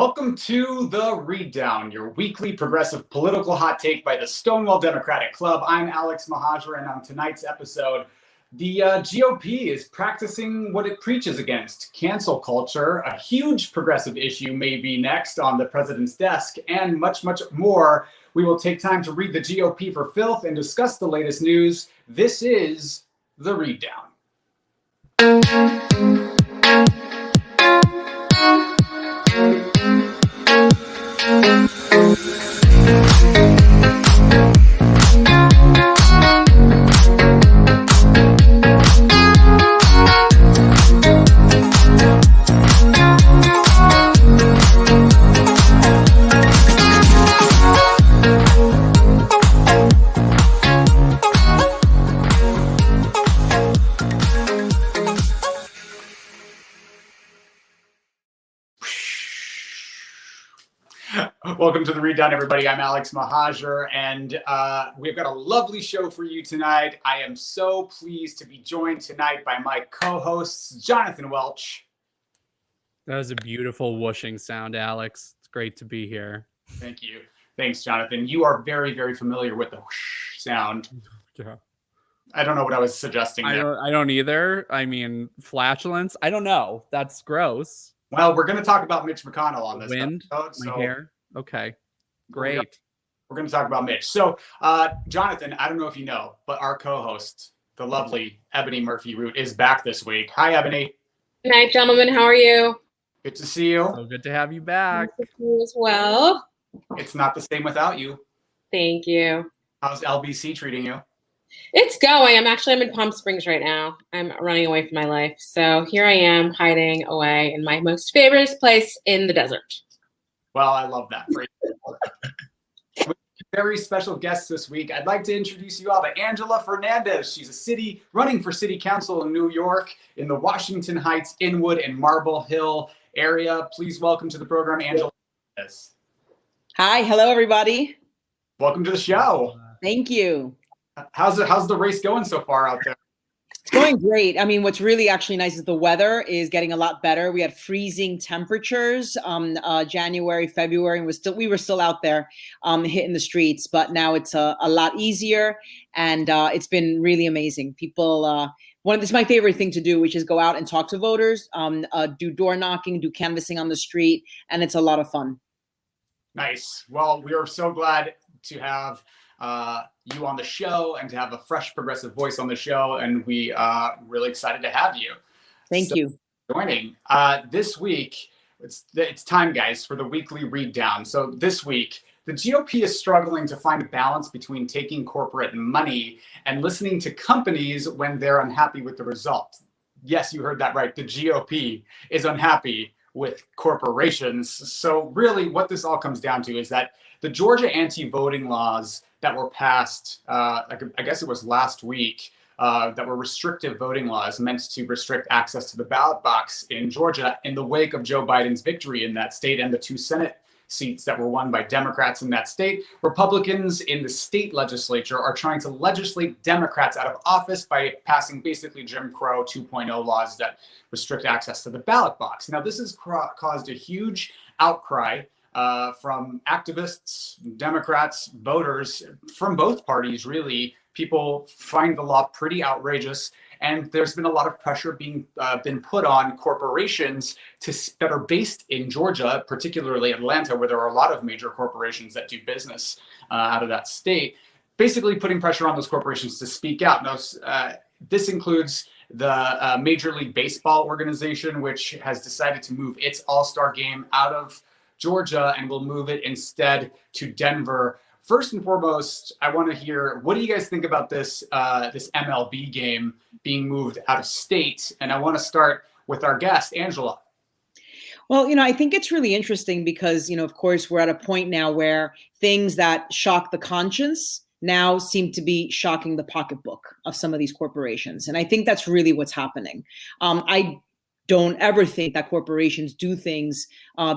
Welcome to The Read Down, your weekly progressive political hot take by the Stonewall Democratic Club. I'm Alex Mahajer, and on tonight's episode, the GOP is practicing what it preaches against, cancel culture. A huge progressive issue may be next on the president's desk, and much, much more. We will take time to read the GOP for filth and discuss the latest news. This is The Read Down. Welcome to The Read Down, everybody. I'm Alex Mahajer, and we've got a lovely show for you tonight. I am so pleased to be joined tonight by my co-hosts, Jonathan Welch. That was a beautiful whooshing sound, Alex. It's great to be here. Thank you. Thanks, Jonathan. You are very, very familiar with the whoosh sound. Yeah. I don't know what I was suggesting there. I don't either. I mean, flatulence. I don't know. That's gross. Well, we're going to talk about Mitch McConnell on this episode. My hair. Okay, great. We're going to talk about Mitch. So, Jonathan, I don't know if you know, but our co-host, the lovely Ebony Murphy-Root, is back this week. Hi, Ebony. Good night, gentlemen. How are you? Good to see you. So good to have you back. Good to see you as well. It's not the same without you. Thank you. How's LBC treating you? It's going. I'm in Palm Springs right now. I'm running away from my life. So here I am hiding away in my most favorite place in the desert. Well, I love that. Very special guest this week. I'd like to introduce you all to Angela Fernandez. She's running for city council in New York in the Washington Heights, Inwood, and Marble Hill area. Please welcome to the program, Angela Fernandez. Hi, hello everybody. Welcome to the show. Thank you. How's the race going so far out there? It's going great. I mean, what's really actually nice is the weather is getting a lot better. We had freezing temperatures January, February, and we were still out there hitting the streets, but now it's a lot easier, and it's been really amazing. People, this is my favorite thing to do, which is go out and talk to voters, do door knocking, do canvassing on the street, and it's a lot of fun. Nice. Well, we are so glad to have you on the show and to have a fresh progressive voice on the show, and we are really excited to have you. Thank you. Joining this week, it's time, guys, for the weekly read down. So this week, the GOP is struggling to find a balance between taking corporate money and listening to companies when they're unhappy with the result. Yes, you heard that right. The GOP is unhappy with corporations. So really what this all comes down to is that the Georgia anti-voting laws that were passed, I guess it was last week, that were restrictive voting laws meant to restrict access to the ballot box in Georgia in the wake of Joe Biden's victory in that state and the 2 Senate seats that were won by Democrats in that state. Republicans in the state legislature are trying to legislate Democrats out of office by passing basically Jim Crow 2.0 laws that restrict access to the ballot box. Now, this has caused a huge outcry from activists, Democrats, voters from both parties, really. People find the law pretty outrageous, and there's been a lot of pressure been put on corporations that are based in Georgia, particularly Atlanta, where there are a lot of major corporations that do business out of that state, basically putting pressure on those corporations to speak out. Now, this includes the Major League Baseball organization, which has decided to move its All-Star game out of Georgia and will move it instead to Denver. First and foremost, I want to hear, what do you guys think about this MLB game being moved out of state? And I want to start with our guest, Angela. Well, I think it's really interesting because, of course, we're at a point now where things that shock the conscience now seem to be shocking the pocketbook of some of these corporations. And I think that's really what's happening. I don't ever think that corporations do things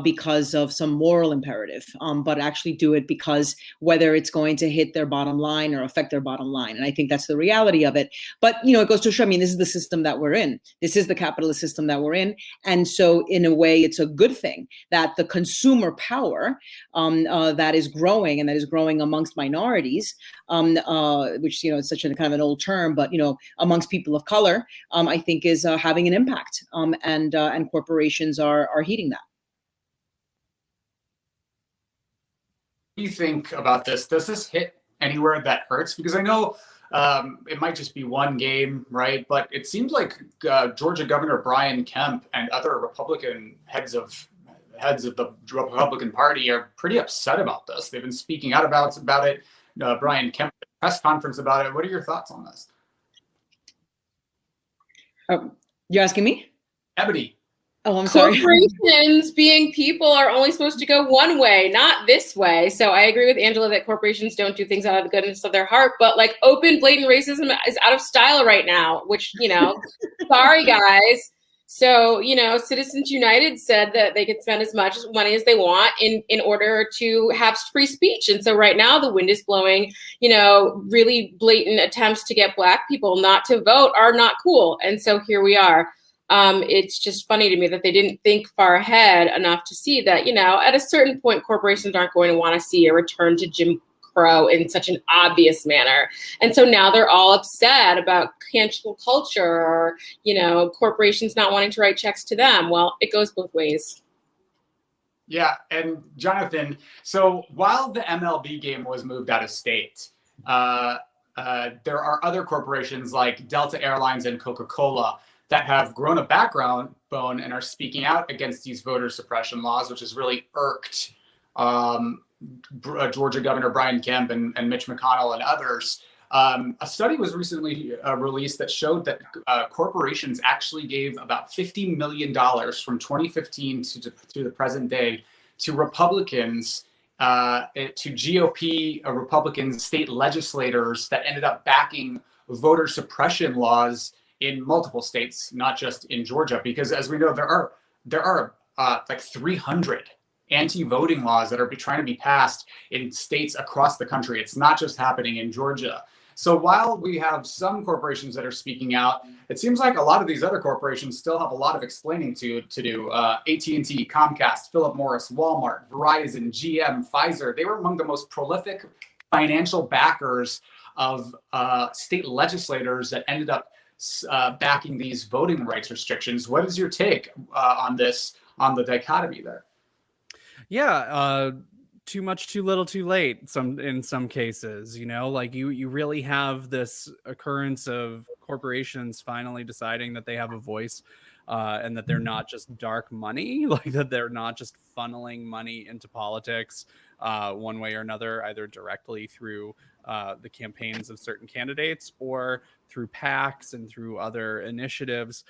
because of some moral imperative, but actually do it because whether it's going to hit their bottom line or affect their bottom line. And I think that's the reality of it. But, it goes to show, this is the system that we're in. This is the capitalist system that we're in. And so in a way, it's a good thing that the consumer power that is growing and that is growing amongst minorities, which, it's such a kind of an old term, but, amongst people of color, I think is having an impact. And corporations are heeding that. What do you think about this? Does this hit anywhere that hurts? Because I know it might just be one game, right? But it seems like Georgia Governor Brian Kemp and other Republican heads of the Republican Party are pretty upset about this. They've been speaking out about it. Brian Kemp at a press conference about it. What are your thoughts on this? You're asking me? Ebony. Oh, I'm sorry. Corporations, being people, are only supposed to go one way, not this way. So I agree with Angela that corporations don't do things out of the goodness of their heart, but like open, blatant racism is out of style right now, which, sorry guys. So, Citizens United said that they could spend as much money as they want in order to have free speech. And so right now the wind is blowing, really blatant attempts to get Black people not to vote are not cool. And so here we are. It's just funny to me that they didn't think far ahead enough to see that, at a certain point, corporations aren't going to want to see a return to Jim Crow in such an obvious manner. And so now they're all upset about cancel culture or, corporations not wanting to write checks to them. Well, it goes both ways. Yeah. And Jonathan, so while the MLB game was moved out of state, there are other corporations like Delta Airlines and Coca-Cola that have grown a background bone and are speaking out against these voter suppression laws, which has really irked Georgia Governor Brian Kemp and Mitch McConnell and others. A study was recently released that showed that corporations actually gave about $50 million from 2015 to the present day to Republicans, to GOP Republican state legislators that ended up backing voter suppression laws in multiple states, not just in Georgia, because as we know, there are like 300 anti-voting laws that are trying to be passed in states across the country. It's not just happening in Georgia. So while we have some corporations that are speaking out, it seems like a lot of these other corporations still have a lot of explaining to do. AT&T, Comcast, Philip Morris, Walmart, Verizon, GM, Pfizer, they were among the most prolific financial backers of state legislators that ended up backing these voting rights restrictions. What is your take on this, on the dichotomy there? Yeah, too much, too little, too late. In some cases, like you really have this occurrence of corporations finally deciding that they have a voice, and that they're not just dark money, like that they're not just funneling money into politics one way or another, either directly through the campaigns of certain candidates or through PACs and through other initiatives.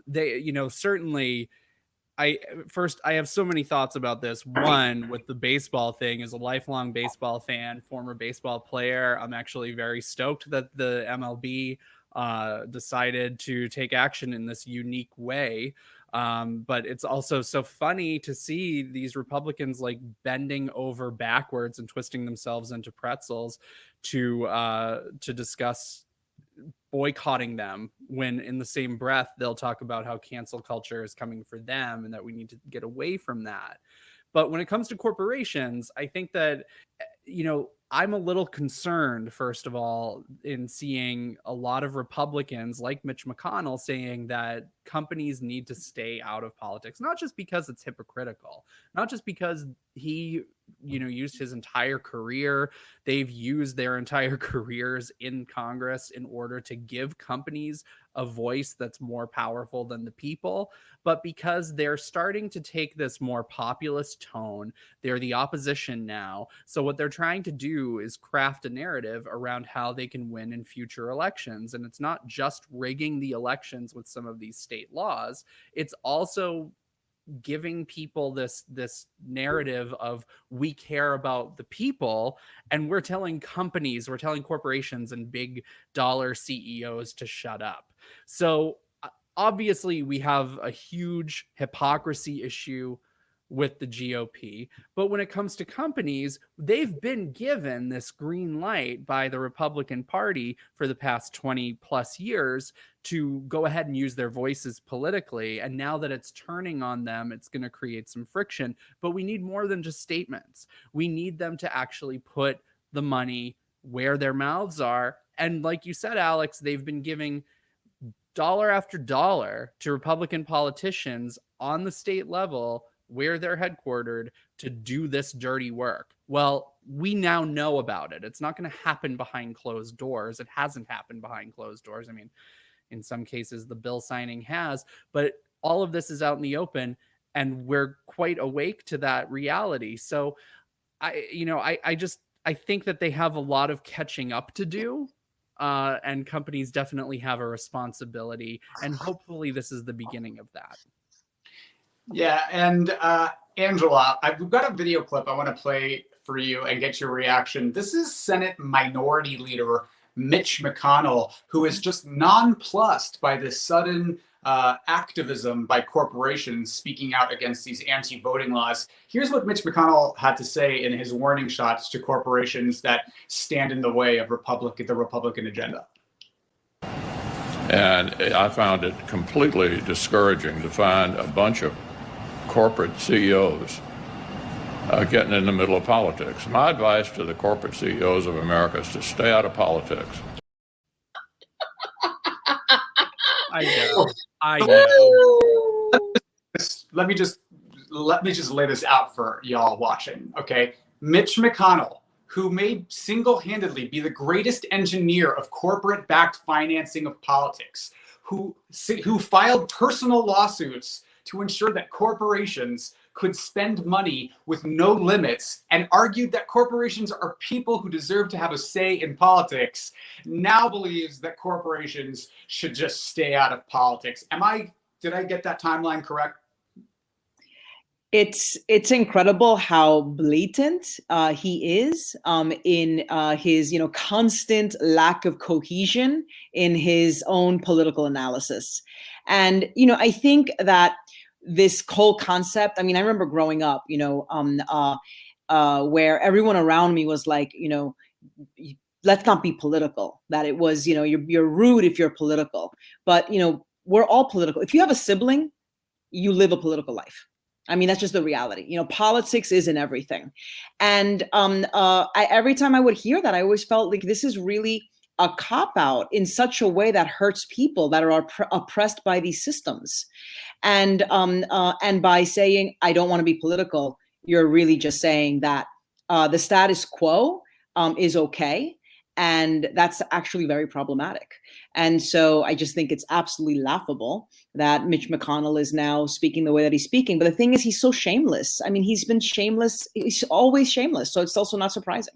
They, certainly. I have so many thoughts about this. One, with the baseball thing, as a lifelong baseball fan, former baseball player, I'm actually very stoked that the MLB decided to take action in this unique way. But it's also so funny to see these Republicans like bending over backwards and twisting themselves into pretzels to discuss boycotting them, when in the same breath they'll talk about how cancel culture is coming for them and that we need to get away from that. But when it comes to corporations, I think that, I'm a little concerned, first of all, in seeing a lot of Republicans like Mitch McConnell saying that companies need to stay out of politics, not just because it's hypocritical, not just because he, used his entire career. They've used their entire careers in Congress in order to give companies a voice that's more powerful than the people, but because they're starting to take this more populist tone. They're the opposition now. So what they're trying to do is craft a narrative around how they can win in future elections. And it's not just rigging the elections with some of these state laws. It's also giving people this narrative of, we care about the people, and we're telling corporations and big dollar CEOs to shut up. So obviously we have a huge hypocrisy issue with the GOP, but when it comes to companies, they've been given this green light by the Republican Party for the past 20 plus years to go ahead and use their voices politically. And now that it's turning on them, it's going to create some friction. But we need more than just statements. We need them to actually put the money where their mouths are. And like you said, Alex, they've been giving dollar after dollar to Republican politicians on the state level where they're headquartered to do this dirty work. Well, we now know about it. It's not going to happen behind closed doors. It hasn't happened behind closed doors. I mean, in some cases, the bill signing has, but all of this is out in the open, and we're quite awake to that reality. So I think that they have a lot of catching up to do. And companies definitely have a responsibility, and hopefully this is the beginning of that. Yeah, and Angela, we've got a video clip I want to play for you and get your reaction. This is Senate Minority Leader Mitch McConnell, who is just nonplussed by this sudden activism by corporations speaking out against these anti-voting laws. Here's what Mitch McConnell had to say in his warning shots to corporations that stand in the way of the Republican agenda. And I found it completely discouraging to find a bunch of corporate CEOs getting in the middle of politics. My advice to the corporate CEOs of America is to stay out of politics. I know. Let me just lay this out for y'all watching, okay? Mitch McConnell, who may single-handedly be the greatest engineer of corporate-backed financing of politics, who filed personal lawsuits to ensure that corporations could spend money with no limits and argued that corporations are people who deserve to have a say in politics, now believes that corporations should just stay out of politics. Did I get that timeline correct? It's incredible how blatant he is in his constant lack of cohesion in his own political analysis. And I think that this whole concept, I mean, I remember growing up, where everyone around me was like, let's not be political, that it was, you're rude if you're political, but we're all political. If you have a sibling, you live a political life. I mean, that's just the reality. Politics isn't everything. And every time I would hear that, I always felt like this is really a cop-out in such a way that hurts people that are oppressed by these systems. And by saying, I don't want to be political, you're really just saying that the status quo is okay. And that's actually very problematic. And so I just think it's absolutely laughable that Mitch McConnell is now speaking the way that he's speaking. But the thing is, he's so shameless. I mean, he's been shameless. He's always shameless. So it's also not surprising.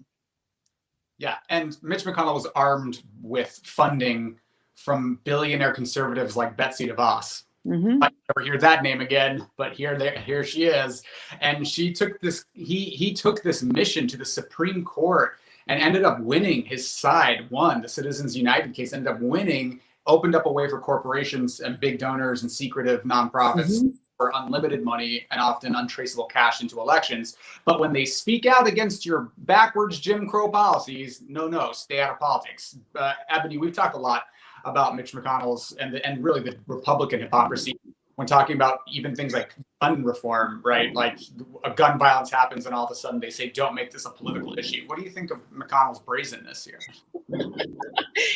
Yeah. And Mitch McConnell was armed with funding from billionaire conservatives like Betsy DeVos. Mm-hmm. I never hear that name again, but here she is. And she took this, he took this mission to the Supreme Court and ended up winning. His side won. The Citizens United case ended up winning, opened up a way for corporations and big donors and secretive nonprofits for unlimited money and often untraceable cash into elections. But when they speak out against your backwards Jim Crow policies, no, stay out of politics. Ebony, we've talked a lot about Mitch McConnell's and really the Republican hypocrisy when talking about even things like gun reform, right? Like a gun violence happens and all of a sudden they say, don't make this a political issue. What do you think of McConnell's brazenness here?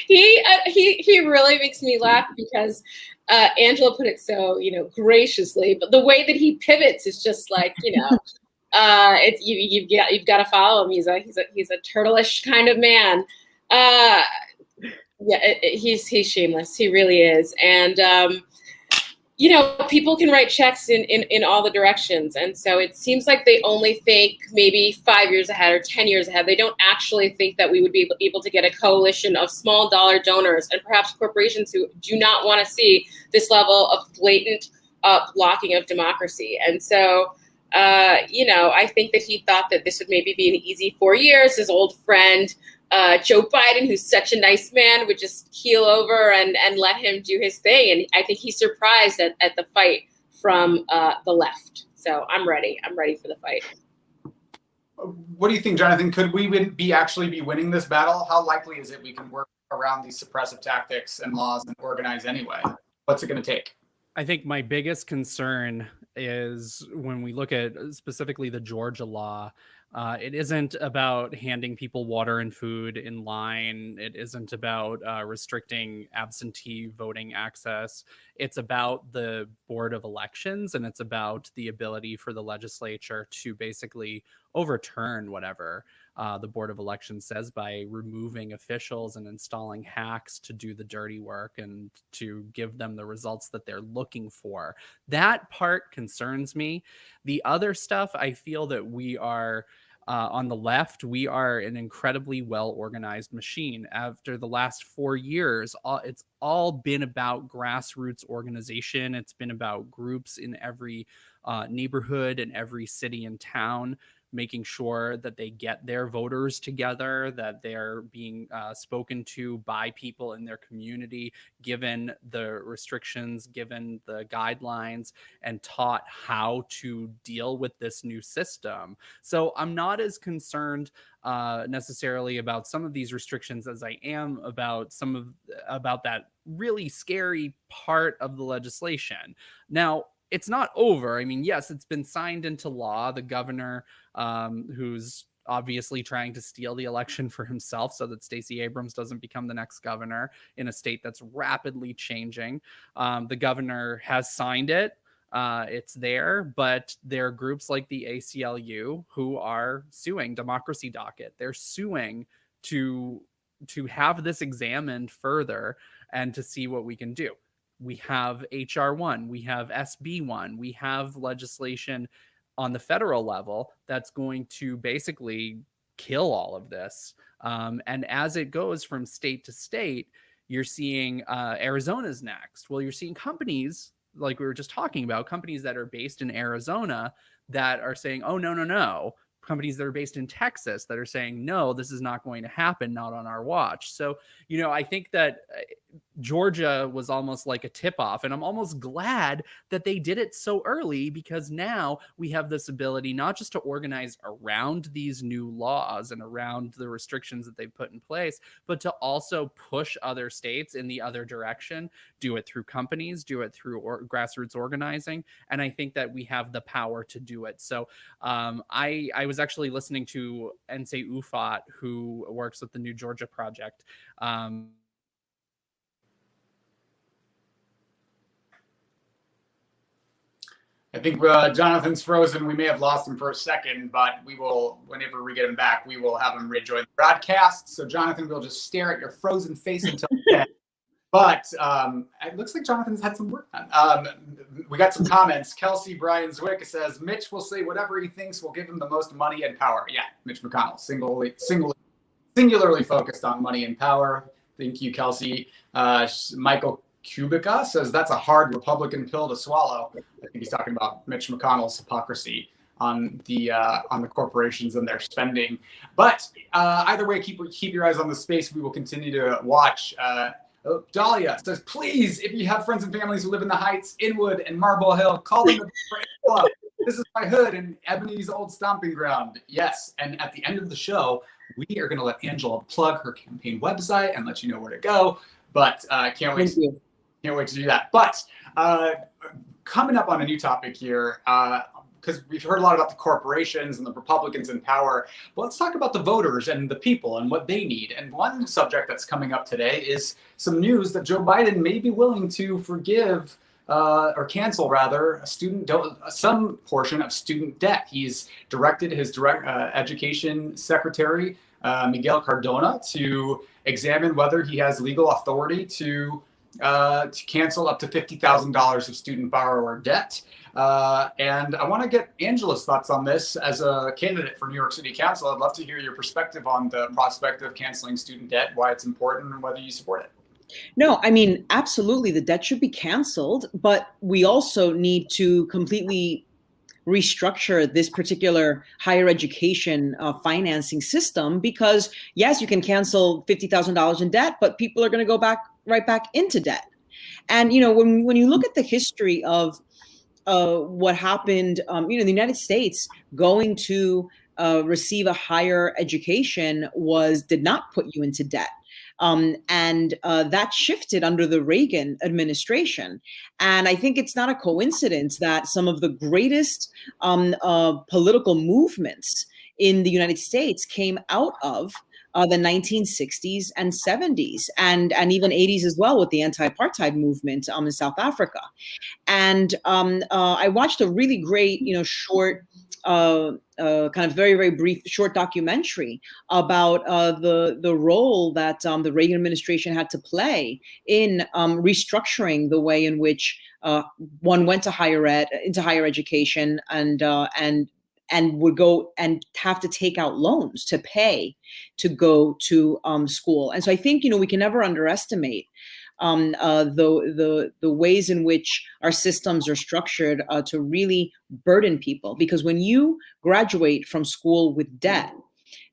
He really makes me laugh because Angela put it so, graciously, but the way that he pivots is just like, it's you've got to follow him. He's a turtleish kind of man. He's shameless. He really is. And, people can write checks in all the directions. And so it seems like they only think maybe 5 years ahead or 10 years ahead. They don't actually think that we would be able to get a coalition of small dollar donors and perhaps corporations who do not want to see this level of blatant blocking of democracy. And so, I think that he thought that this would maybe be an easy 4 years. His old friend, Joe Biden, who's such a nice man, would just keel over and let him do his thing. And I think he's surprised at the fight from the left. So I'm ready. I'm ready for the fight. What do you think, Jonathan? Could we actually be winning this battle? How likely is it we can work around these suppressive tactics and laws and organize anyway? What's it going to take? I think my biggest concern is when we look at specifically the Georgia law, it isn't about handing people water and food in line. It isn't about restricting absentee voting access. It's about the Board of Elections, and it's about the ability for the legislature to basically overturn whatever the Board of Elections says by removing officials and installing hacks to do the dirty work and to give them the results that they're looking for. That part concerns me. The other stuff, I feel that we are on the left, we are an incredibly well-organized machine. After the last 4 years, it's all been about grassroots organization. It's been about groups in every neighborhood and every city and town, making sure that they get their voters together, that they're being spoken to by people in their community, given the restrictions, given the guidelines, and taught how to deal with this new system. So I'm not as concerned necessarily about some of these restrictions as I am about about that really scary part of the legislation. Now, it's not over. I mean, yes, it's been signed into law. The governor, who's obviously trying to steal the election for himself so that Stacey Abrams doesn't become the next governor in a state that's rapidly changing. The governor has signed it. It's there, but there are groups like the ACLU who are suing Democracy Docket. They're suing to have this examined further and to see what we can do. We have HR1, we have SB1, we have legislation on the federal level that's going to basically kill all of this. And as it goes from state to state, you're seeing Arizona's next. Well, you're seeing companies like we were just talking about, companies that are based in Arizona that are saying, oh, no. Companies that are based in Texas that are saying, no, this is not going to happen, not on our watch. So, I think that Georgia was almost like a tip-off, and I'm almost glad that they did it so early, because now we have this ability not just to organize around these new laws and around the restrictions that they've put in place, but to also push other states in the other direction, do it through companies, do it through grassroots organizing. And I think that we have the power to do it. So I was actually listening to Nsé Ufot, who works with the New Georgia Project. I think Jonathan's frozen. We may have lost him for a second, but we will, whenever we get him back, we will have him rejoin the broadcast. So Jonathan, we'll just stare at your frozen face until then. But it looks like Jonathan's had some work done. We got some comments. Kelsey Brian Zwick says, Mitch will say whatever he thinks will give him the most money and power. Yeah, Mitch McConnell, singularly focused on money and power. Thank you, Kelsey. Michael Kubica says that's a hard Republican pill to swallow. I think he's talking about Mitch McConnell's hypocrisy on the corporations and their spending. But either way, keep your eyes on the space. We will continue to watch. Dahlia says, please, if you have friends and families who live in the Heights, Inwood, and Marble Hill, call them the Club. This is my hood and Ebony's old stomping ground. Yes, and at the end of the show, we are going to let Angela plug her campaign website and let you know where to go. But can't wait to do that. But coming up on a new topic here, because we've heard a lot about the corporations and the Republicans in power, but let's talk about the voters and the people and what they need. And one subject that's coming up today is some news that Joe Biden may be willing to forgive or cancel, rather, some portion of student debt. He's directed his education secretary, Miguel Cardona, to examine whether he has legal authority to cancel up to $50,000 of student borrower debt. And I want to get Angela's thoughts on this as a candidate for New York City Council. I'd love to hear your perspective on the prospect of canceling student debt, why it's important, and whether you support it. No, I mean, absolutely, the debt should be canceled, but we also need to completely restructure this particular higher education financing system, because yes, you can cancel $50,000 in debt, but people are going to go right back into debt. And when you look at the history of what happened, the United States going to receive a higher education did not put you into debt. And that shifted under the Reagan administration. And I think it's not a coincidence that some of the greatest political movements in the United States came out of the 1960s and 70s and even 80s as well, with the anti-apartheid movement in South Africa. And I watched a really great, short, kind of very, very brief, short documentary about the role that the Reagan administration had to play in restructuring the way in which one went to into higher education, and would go and have to take out loans to pay to go to school. And so I think, we can never underestimate the ways in which our systems are structured to really burden people. Because when you graduate from school with debt,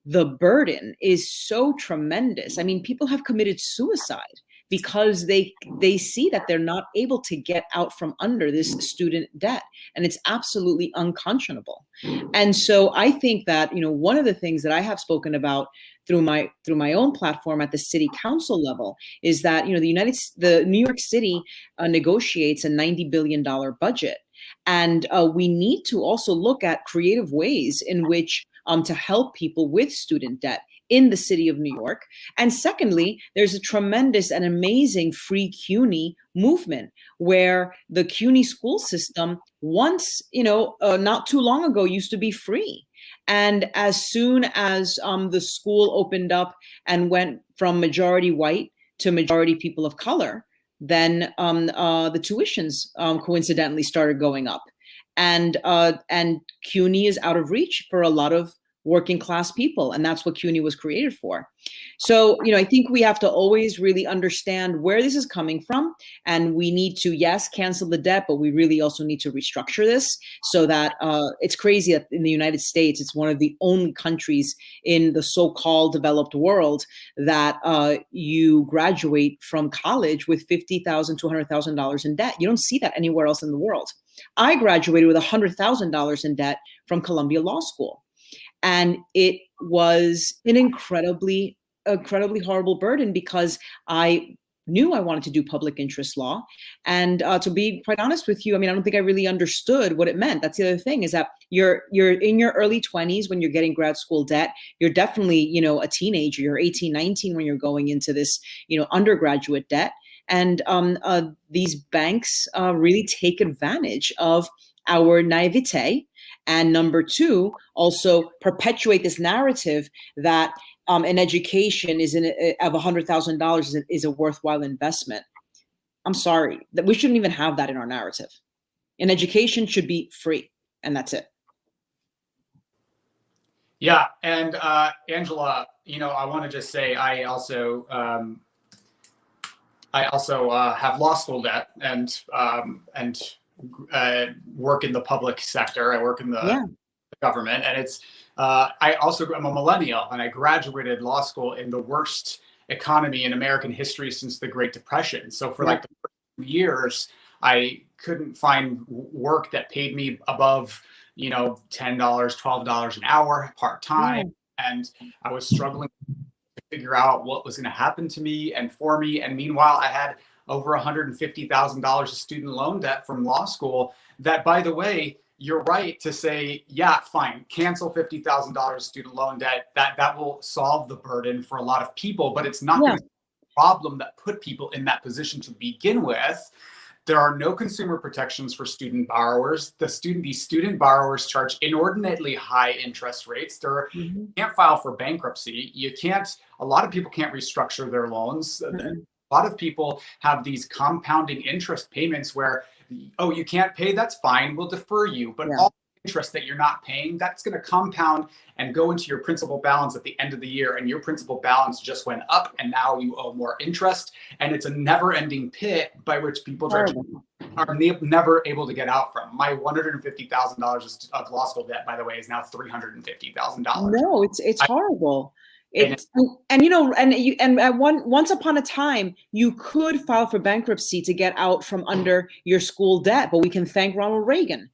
the burden is so tremendous. I mean, people have committed suicide because they see that they're not able to get out from under this student debt, and it's absolutely unconscionable. And so I think that one of the things that I have spoken about through my own platform at the city council level is that the New York City negotiates a $90 billion budget, and we need to also look at creative ways in which to help people with student debt in the city of New York. And secondly, there's a tremendous and amazing free CUNY movement, where the CUNY school system once, not too long ago, used to be free. And as soon as the school opened up and went from majority white to majority people of color, then the tuitions coincidentally started going up. And CUNY is out of reach for a lot of working class people, and that's what CUNY was created for. So, I think we have to always really understand where this is coming from, and we need to, yes, cancel the debt, but we really also need to restructure this so that it's crazy that in the United States, it's one of the only countries in the so-called developed world that you graduate from college with $50,000 to $100,000 in debt. You don't see that anywhere else in the world. I graduated with $100,000 in debt from Columbia Law School. And it was an incredibly horrible burden, because I knew I wanted to do public interest law. And to be quite honest with you, I don't think I really understood what it meant. That's the other thing, is that you're in your early 20s when you're getting grad school debt. You're definitely, a teenager. You're 18, 19 when you're going into this, undergraduate debt. And these banks really take advantage of our naivete. And number two, also perpetuate this narrative that an education of $100,000 is a worthwhile investment. I'm sorry, that we shouldn't even have that in our narrative. An education should be free, and that's it. Yeah, and Angela, I want to just say I also have law school debt and work in the public sector. I work in the government, and it's I'm a millennial, and I graduated law school in the worst economy in American history since the Great Depression. So for like the first years, I couldn't find work that paid me above $10, $12 an hour part-time, and I was struggling to figure out what was going to happen to me and for me. And meanwhile, I had over $150,000 of student loan debt from law school. That, by the way, you're right to say, yeah, fine, cancel $50,000 student loan debt. That will solve the burden for a lot of people, but it's not going to be a problem that put people in that position to begin with. There are no consumer protections for student borrowers. These student borrowers charge inordinately high interest rates. You can't file for bankruptcy. A lot of people can't restructure their loans. A lot of people have these compounding interest payments where, you can't pay, that's fine, we'll defer you. But all the interest that you're not paying, that's going to compound and go into your principal balance at the end of the year. And your principal balance just went up, and now you owe more interest. And it's a never-ending pit by which people are are never able to get out from. My $150,000 of law school debt, by the way, is now $350,000. No, it's horrible. And you know, and once upon a time, you could file for bankruptcy to get out from under your school debt, but we can thank Ronald Reagan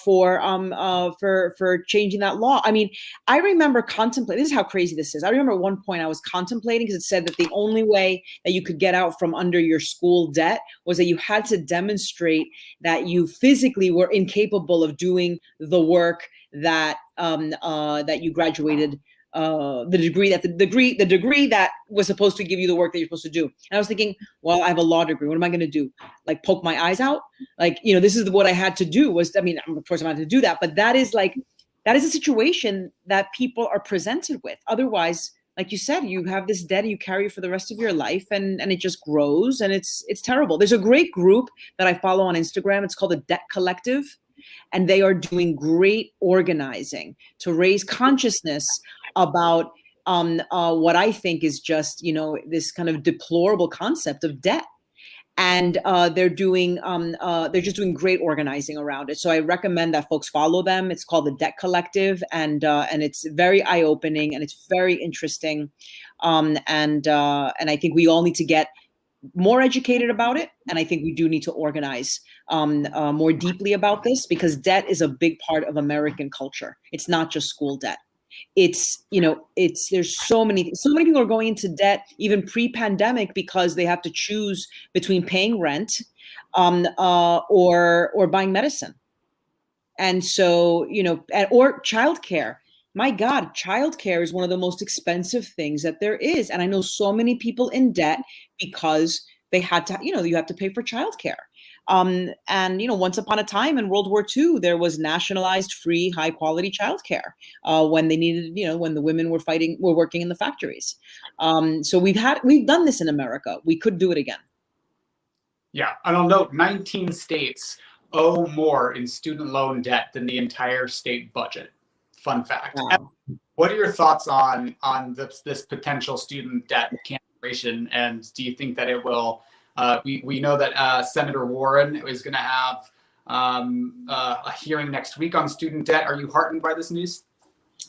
for changing that law. I mean, I remember contemplating. This is how crazy this is. I remember at one point I was contemplating, because it said that the only way that you could get out from under your school debt was that you had to demonstrate that you physically were incapable of doing the work that that you graduated. The degree that was supposed to give you the work that you're supposed to do. And I was thinking, well, I have a law degree. What am I going to do? Like poke my eyes out? Like, you know, this is what I had to do was, I mean, of course I'm not going to do that, but that is a situation that people are presented with. Otherwise, like you said, you have this debt you carry for the rest of your life, and it just grows, and it's terrible. There's a great group that I follow on Instagram. It's called the Debt Collective. And they are doing great organizing to raise consciousness about what I think is just, you know, this kind of deplorable concept of debt. And they're just doing great organizing around it. So I recommend that folks follow them. It's called the Debt Collective, and it's very eye-opening, and it's very interesting. And I think we all need to get more educated about it. And I think we do need to organize more deeply about this, because debt is a big part of American culture. It's not just school debt. It's, you know, there's so many people are going into debt even pre-pandemic because they have to choose between paying rent or buying medicine. And so, you know, or childcare. My God, childcare is one of the most expensive things that there is. And I know so many people in debt because they had to, you know, you have to pay for childcare. And, you know, once upon a time in World War II, there was nationalized free, high quality childcare when they needed, you know, when the women were working in the factories. So we've done this in America. We could do it again. Yeah. And I'll note 19 states owe more in student loan debt than the entire state budget. Fun fact. Wow. What are your thoughts on this potential student debt cancellation? And do you think that it will, we know that Senator Warren is going to have a hearing next week on student debt. Are you heartened by this news?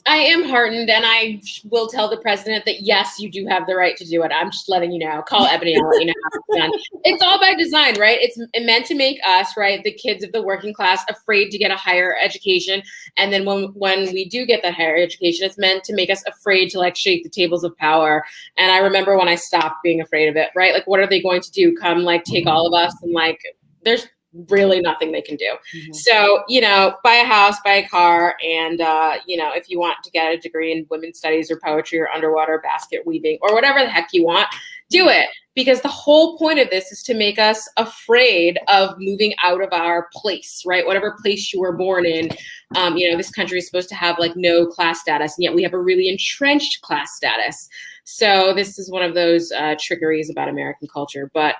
I am heartened, and I will tell the president that, yes, you do have the right to do it. I'm just letting you know. Call Ebony and let you know how it's done. It's all by design, right? It's meant to make us, right, the kids of the working class, afraid to get a higher education. And then when we do get that higher education, it's meant to make us afraid to, like, shake the tables of power. And I remember when I stopped being afraid of it, right? Like, what are they going to do? Come, like, take all of us? And, like, there's really nothing they can do. Mm-hmm. So, you know, buy a house, buy a car, and, you know, if you want to get a degree in women's studies or poetry or underwater basket weaving or whatever the heck you want, do it. Because the whole point of this is to make us afraid of moving out of our place, right? Whatever place you were born in. You know, this country is supposed to have, like, no class status, and yet we have a really entrenched class status. So this is one of those trickeries about American culture. But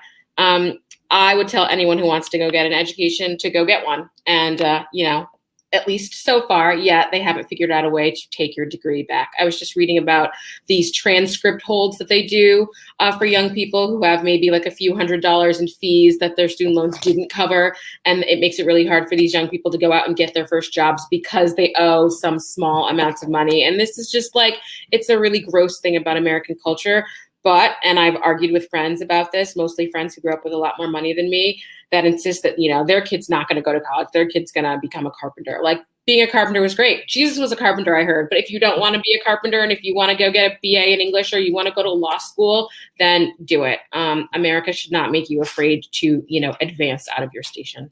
I would tell anyone who wants to go get an education to go get one. And, you know, at least so far, yet they haven't figured out a way to take your degree back. I was just reading about these transcript holds that they do for young people who have maybe like a few $100s in fees that their student loans didn't cover. And it makes it really hard for these young people to go out and get their first jobs because they owe some small amounts of money. And this is just like, it's a really gross thing about American culture. But, and I've argued with friends about this, mostly friends who grew up with a lot more money than me, that insist that, you know, their kid's not going to go to college. Their kid's going to become a carpenter. Like, being a carpenter was great. Jesus was a carpenter, I heard. But if you don't want to be a carpenter, and if you want to go get a BA in English, or you want to go to law school, then do it. America should not make you afraid to, you know, advance out of your station.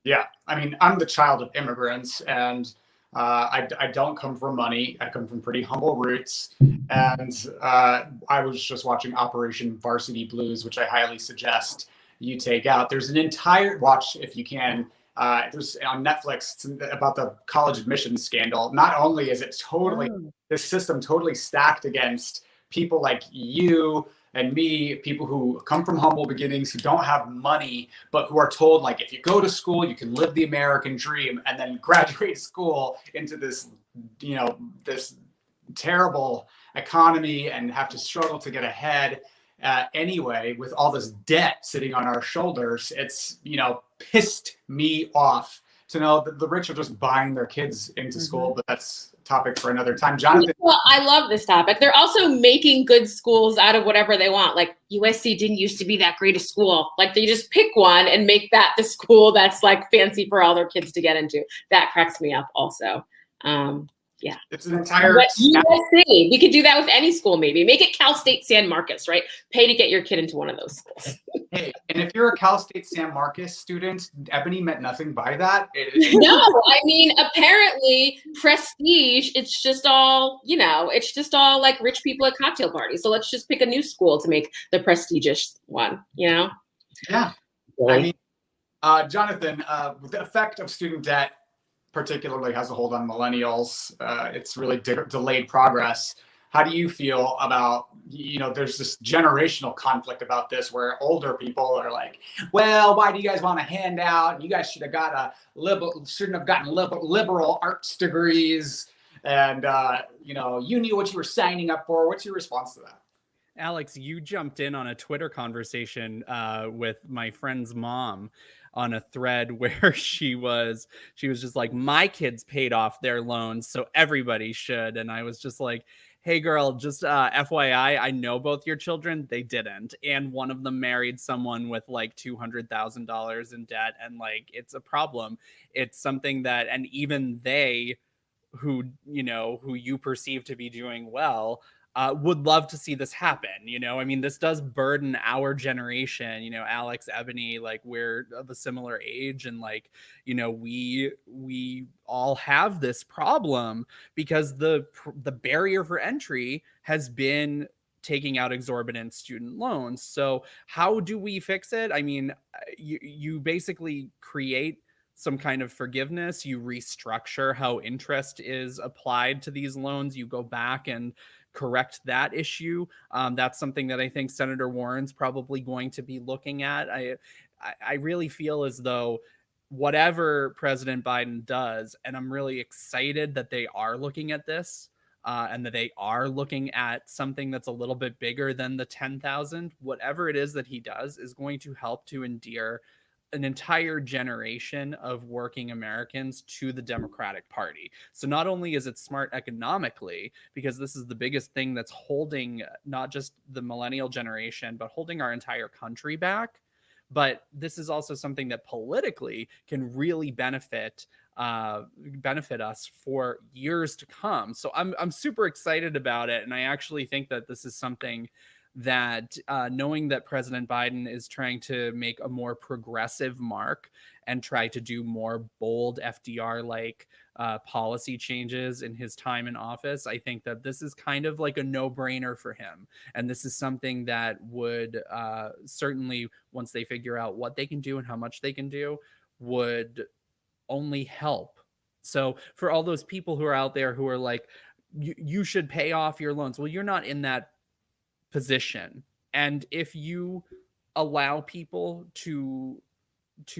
Yeah. I mean, I'm the child of immigrants, and I don't come from money. I come from pretty humble roots. And I was just watching Operation Varsity Blues, which I highly suggest you take out. There's an entire watch, if you can. There's on Netflix about the college admissions scandal. Not only is it totally, this system totally stacked against people like you and me, people who come from humble beginnings, who don't have money, but who are told, like, if you go to school, you can live the American dream, and then graduate school into this, you know, this terrible economy and have to struggle to get ahead. anyway, with all this debt sitting on our shoulders, it's, pissed me off to know that the rich are just buying their kids into school, but that's a topic for another time. Jonathan. Well, I love this topic. They're also making good schools out of whatever they want. Like USC didn't used to be that great a school. Like they just pick one and make that the school that's like fancy for all their kids to get into. That cracks me up also. Yeah. It's an entire USC. We could do that with any school, maybe. Make it Cal State San Marcos, right? Pay to get your kid into one of those schools. Hey, and if you're a Cal State San Marcos student, Ebony meant nothing by that. No, I mean, apparently prestige, it's just all like rich people at cocktail parties. So let's just pick a new school to make the prestigious one, Yeah. Really? I mean, Jonathan, the effect of student debt particularly has a hold on millennials. It's really delayed progress. How do you feel about, there's this generational conflict about this where older people are like, well, why do you guys want a handout? You guys should have got shouldn't have gotten liberal arts degrees. And, you knew what you were signing up for. What's your response to that? Alex, you jumped in on a Twitter conversation with my friend's mom on a thread where she was just like, my kids paid off their loans, so everybody should. And I was just like, hey girl, just FYI, I know both your children, they didn't. And one of them married someone with like $200,000 in debt. And like, it's a problem. It's something that, and even they who you perceive to be doing well, would love to see this happen. I mean, this does burden our generation, Alex, Ebony, like we're of a similar age. And like, we all have this problem because the barrier for entry has been taking out exorbitant student loans. So how do we fix it? I mean, you basically create some kind of forgiveness. You restructure how interest is applied to these loans. You go back and correct that issue. That's something that I think Senator Warren's probably going to be looking at. I really feel as though whatever President Biden does, and I'm really excited that they are looking at this, and that they are looking at something that's a little bit bigger than the 10,000. Whatever it is that he does is going to help to endear an entire generation of working Americans to the Democratic Party. So not only is it smart economically, because this is the biggest thing that's holding not just the millennial generation, but holding our entire country back, but this is also something that politically can really benefit us for years to come. So I'm super excited about it. And I actually think that this is something that knowing that President Biden is trying to make a more progressive mark and try to do more bold FDR-like policy changes in his time in office, I think that this is kind of like a no-brainer for him. And this is something that would certainly, once they figure out what they can do and how much they can do, would only help. So for all those people who are out there who are like, you should pay off your loans. Well, you're not in that position. And if you allow people to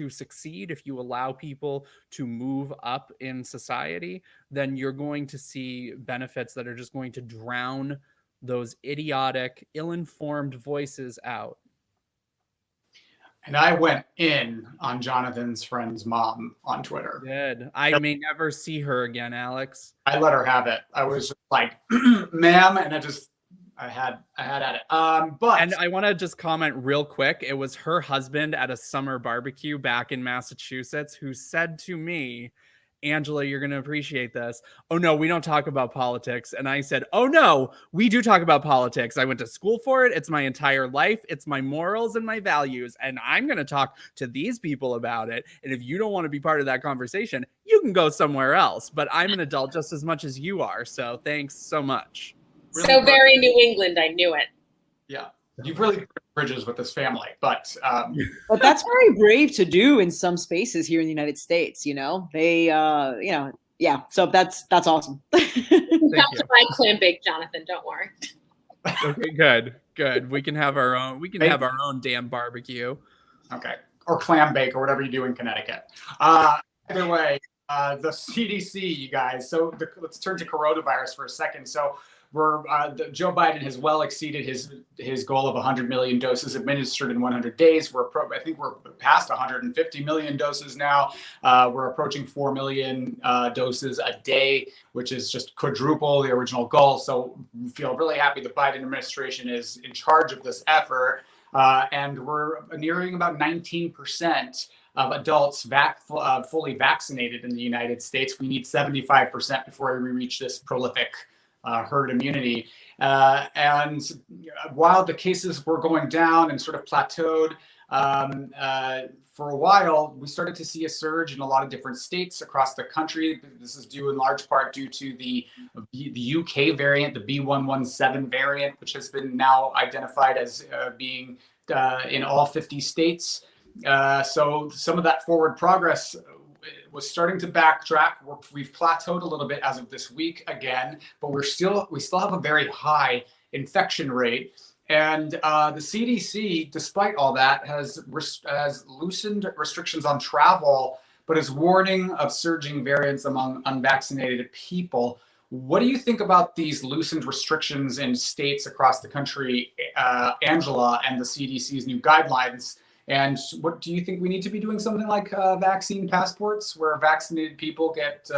succeed, if you allow people to move up in society, then you're going to see benefits that are just going to drown those idiotic, ill-informed voices out. And I went in on Jonathan's friend's mom on Twitter. Good. I may never see her again, Alex. I let her have it. I was just like, ma'am, and I had at it. But and I want to just comment real quick. It was her husband at a summer barbecue back in Massachusetts who said to me, Angela, you're going to appreciate this. Oh, no, we don't talk about politics. And I said, oh, no, we do talk about politics. I went to school for it. It's my entire life. It's my morals and my values. And I'm going to talk to these people about it. And if you don't want to be part of that conversation, you can go somewhere else. But I'm an adult just as much as you are. So thanks so much. Really so very New England. I knew it. Yeah. You've really burned bridges with this family, but that's very brave to do in some spaces here in the United States. They, yeah. So that's awesome. Come to my clam bake, Jonathan. Don't worry. Okay, good. We can have our own. We can have our own damn barbecue. Okay, or clam bake or whatever you do in Connecticut. Either way, the CDC, you guys. So let's turn to coronavirus for a second. So Joe Biden has well exceeded his goal of 100 million doses administered in 100 days. I think we're past 150 million doses now. We're approaching 4 million doses a day, which is just quadruple the original goal. So we feel really happy the Biden administration is in charge of this effort. And we're nearing about 19% of adults fully vaccinated in the United States. We need 75% before we reach this prolific herd immunity. And while the cases were going down and sort of plateaued for a while, we started to see a surge in a lot of different states across the country. This is due in large part due to the UK variant, the B117 variant, which has been now identified as being in all 50 states. So some of that forward progress was starting to backtrack. We've plateaued a little bit as of this week again, but we still have a very high infection rate. And the CDC, despite all that, has loosened restrictions on travel, but is warning of surging variants among unvaccinated people. What do you think about these loosened restrictions in states across the country, Angela, and the CDC's new guidelines? And what do you think we need to be doing something like vaccine passports, where vaccinated people get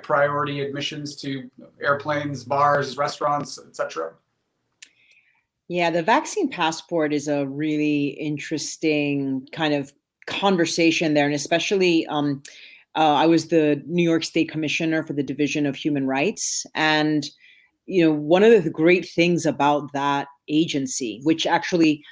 priority admissions to airplanes, bars, restaurants, etc.? Yeah, the vaccine passport is a really interesting kind of conversation there, and especially I was the New York State Commissioner for the Division of Human Rights, and one of the great things about that agency, which actually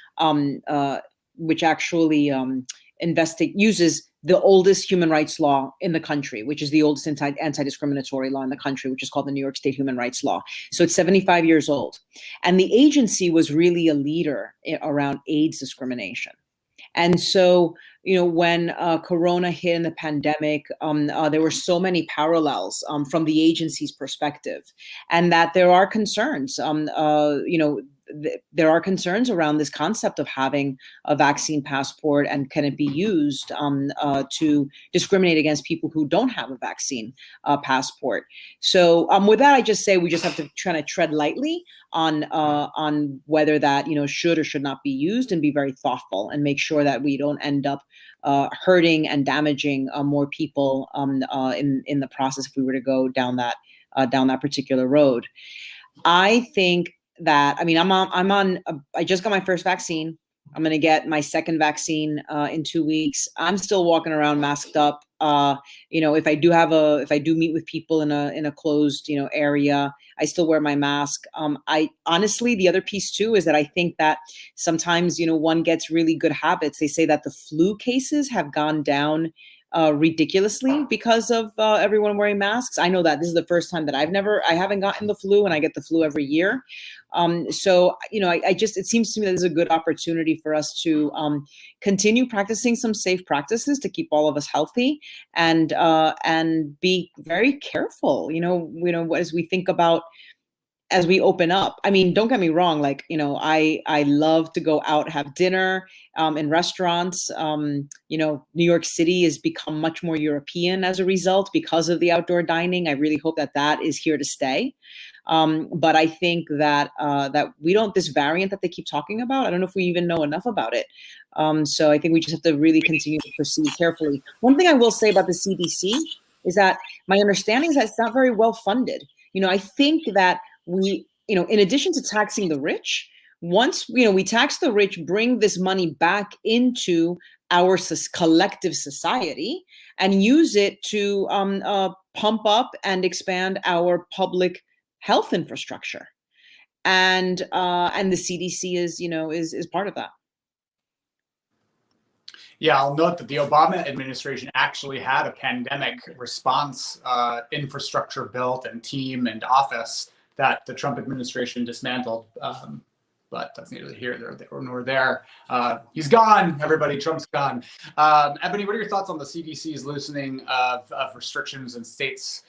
uses the oldest human rights law in the country, which is the oldest anti-discriminatory law in the country, which is called the New York State Human Rights Law. So it's 75 years old. And the agency was really a leader around AIDS discrimination. And so, when Corona hit in the pandemic, there were so many parallels from the agency's perspective, and that there are concerns. There are concerns around this concept of having a vaccine passport, and can it be used to discriminate against people who don't have a vaccine passport. So with that, I just say we just have to try to tread lightly on whether that should or should not be used, and be very thoughtful and make sure that we don't end up hurting and damaging more people in the process if we were to go down that particular road. I think that, I just got my first vaccine. I'm going to get my second vaccine in 2 weeks. I'm still walking around masked up. If I do meet with people in a closed, area, I still wear my mask. I honestly, the other piece too, is that I think that sometimes, one gets really good habits. They say that the flu cases have gone down ridiculously because of everyone wearing masks. I know that this is the first time that I haven't gotten the flu, and I get the flu every year. So, it seems to me that there's a good opportunity for us to continue practicing some safe practices to keep all of us healthy, and be very careful, as we think about, as we open up. Don't get me wrong. I love to go out, have dinner in restaurants. New York City has become much more European as a result because of the outdoor dining. I really hope that is here to stay. But I think that this variant that they keep talking about, I don't know if we even know enough about it. So I think we just have to really continue to proceed carefully. One thing I will say about the CDC is that my understanding is that it's not very well funded. I think that we, in addition to taxing the rich, once, we tax the rich, bring this money back into our collective society and use it to pump up and expand our public health infrastructure. And the CDC is part of that. Yeah, I'll note that the Obama administration actually had a pandemic response infrastructure built, and team and office that the Trump administration dismantled. But that's neither here nor there. He's gone, everybody. Trump's gone. Ebony, what are your thoughts on the CDC's loosening of restrictions, and states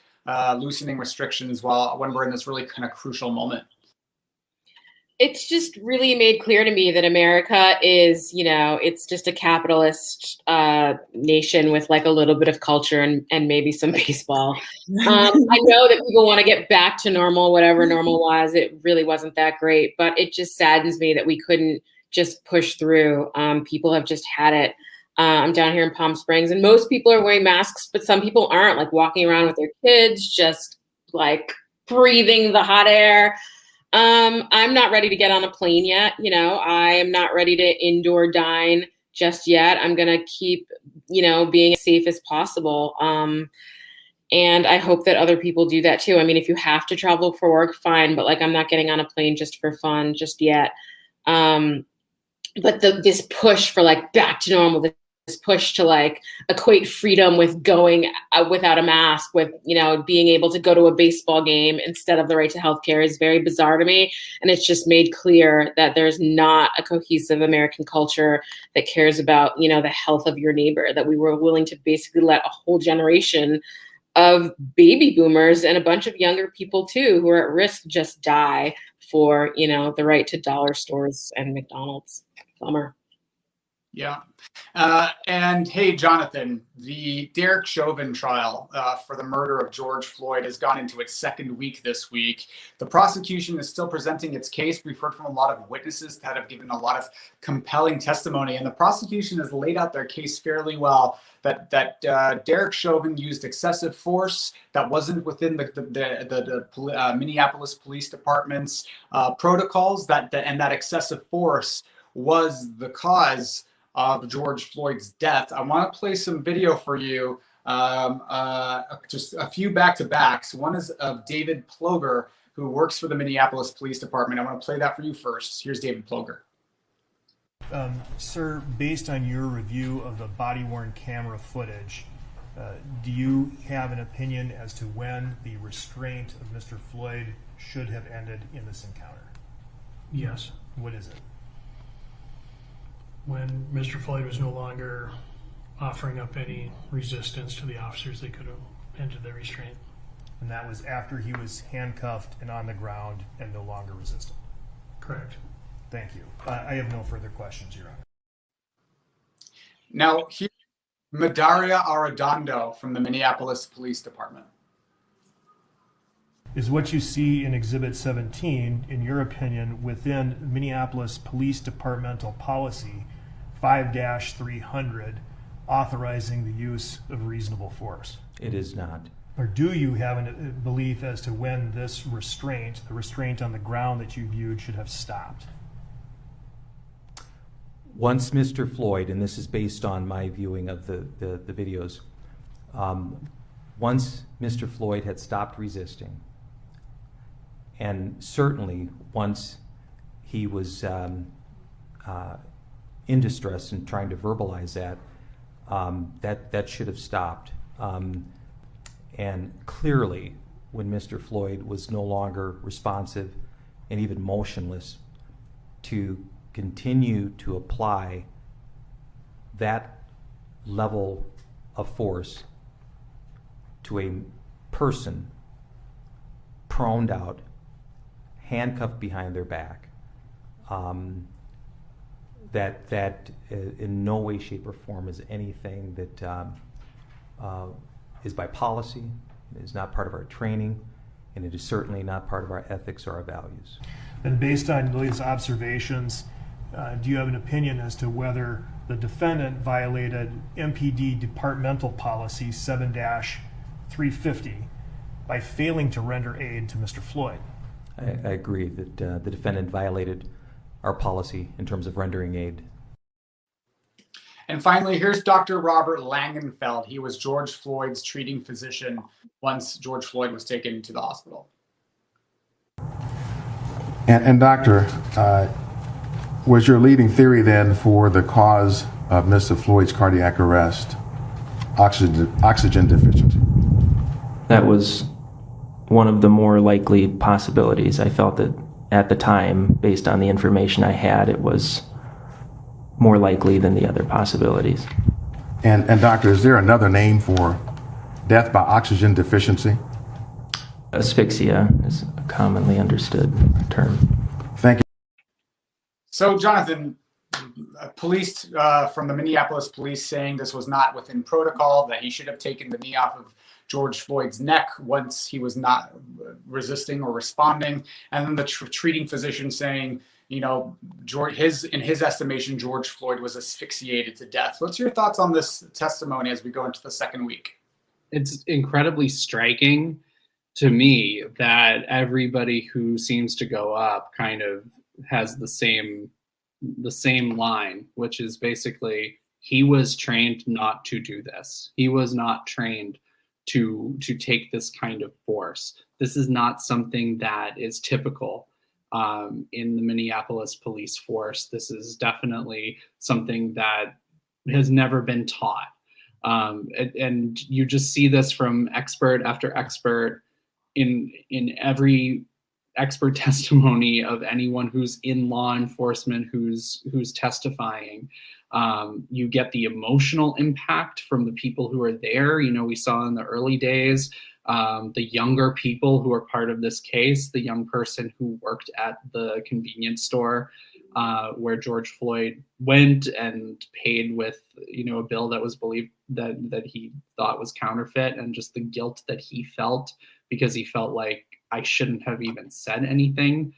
loosening restrictions when we're in this really kind of crucial moment? It's just really made clear to me that America is, it's just a capitalist nation with like a little bit of culture and maybe some baseball. I know that people want to get back to normal, whatever normal was. It really wasn't that great, but it just saddens me that we couldn't just push through. People have just had it. I'm down here in Palm Springs, and most people are wearing masks, but some people aren't, like walking around with their kids, just like breathing the hot air. I'm not ready to get on a plane yet. I am not ready to indoor dine just yet. I'm going to keep, being as safe as possible. And I hope that other people do that too. I mean, if you have to travel for work, fine. But like, I'm not getting on a plane just for fun just yet. But this push for like back to normal, this push to like equate freedom with going without a mask, with, being able to go to a baseball game instead of the right to healthcare is very bizarre to me. And it's just made clear that there's not a cohesive American culture that cares about, the health of your neighbor, that we were willing to basically let a whole generation of baby boomers and a bunch of younger people too, who are at risk, just die for, the right to dollar stores and McDonald's. Bummer. Yeah. And hey, Jonathan, the Derek Chauvin trial for the murder of George Floyd has gone into its second week this week. The prosecution is still presenting its case. We've heard from a lot of witnesses that have given a lot of compelling testimony, and the prosecution has laid out their case fairly well. That Derek Chauvin used excessive force that wasn't within the Minneapolis Police Department's protocols. That excessive force was the cause of George Floyd's death. I want to play some video for you, just a few back-to-backs. One is of David Ploger, who works for the Minneapolis Police Department. I want to play that for you first. Here's David Ploger. Sir, based on your review of the body-worn camera footage, do you have an opinion as to when the restraint of Mr. Floyd should have ended in this encounter? Yes. What is it? When Mr. Floyd was no longer offering up any resistance to the officers, they could have ended the restraint. And that was after he was handcuffed and on the ground and no longer resistant? Correct. Thank you. I have no further questions, Your Honor. Now, here's Madaria Arredondo from the Minneapolis Police Department. Is what you see in Exhibit 17, in your opinion, within Minneapolis Police Departmental Policy 5-300, authorizing the use of reasonable force? It is not. Or do you have a belief as to when this restraint, the restraint on the ground that you viewed, should have stopped? Once Mr. Floyd, and this is based on my viewing of the videos, once Mr. Floyd had stopped resisting, and certainly once he was in distress and trying to verbalize that, that should have stopped. And clearly, when Mr. Floyd was no longer responsive and even motionless, to continue to apply that level of force to a person proned out, handcuffed behind their back, that in no way, shape, or form is anything that is by policy, is not part of our training, and it is certainly not part of our ethics or our values. And based on these observations, do you have an opinion as to whether the defendant violated MPD Departmental Policy 7-350 by failing to render aid to Mr. Floyd? I agree that the defendant violated our policy in terms of rendering aid. And finally, here's Dr. Robert Langenfeld. He was George Floyd's treating physician once George Floyd was taken to the hospital. And doctor, was your leading theory then for the cause of Mr. Floyd's cardiac arrest oxygen deficiency? That was one of the more likely possibilities. I felt that at the time, based on the information I had, it was more likely than the other possibilities. And doctor, is there another name for death by oxygen deficiency? Asphyxia is a commonly understood term. Thank you. So, Jonathan, police from the Minneapolis police saying this was not within protocol, that he should have taken the knee off of George Floyd's neck once he was not resisting or responding. And then the treating physician saying, you know, in his estimation, George Floyd was asphyxiated to death. What's your thoughts on this testimony as we go into the second week? It's incredibly striking to me that everybody who seems to go up kind of has the same line, which is basically, he was trained not to do this. He was not trained to take this kind of force. This is not something that is typical in the Minneapolis police force. This is definitely something that has never been taught. And you just see this from expert after expert in every expert testimony of anyone who's in law enforcement, who's testifying. You get the emotional impact from the people who are there. You know, we saw in the early days, the younger people who are part of this case, the young person who worked at the convenience store where George Floyd went and paid with, you know, a bill that was believed that he thought was counterfeit, and just the guilt that he felt because he felt like, I shouldn't have even said anything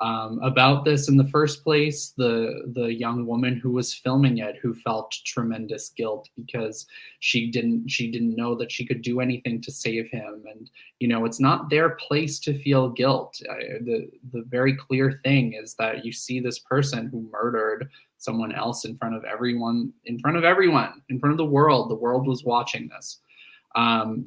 about this in the first place. The young woman who was filming it, who felt tremendous guilt because she didn't know that she could do anything to save him. And, you know, it's not their place to feel guilt. The very clear thing is that you see this person who murdered someone else in front of everyone, in front of the world. The world was watching this.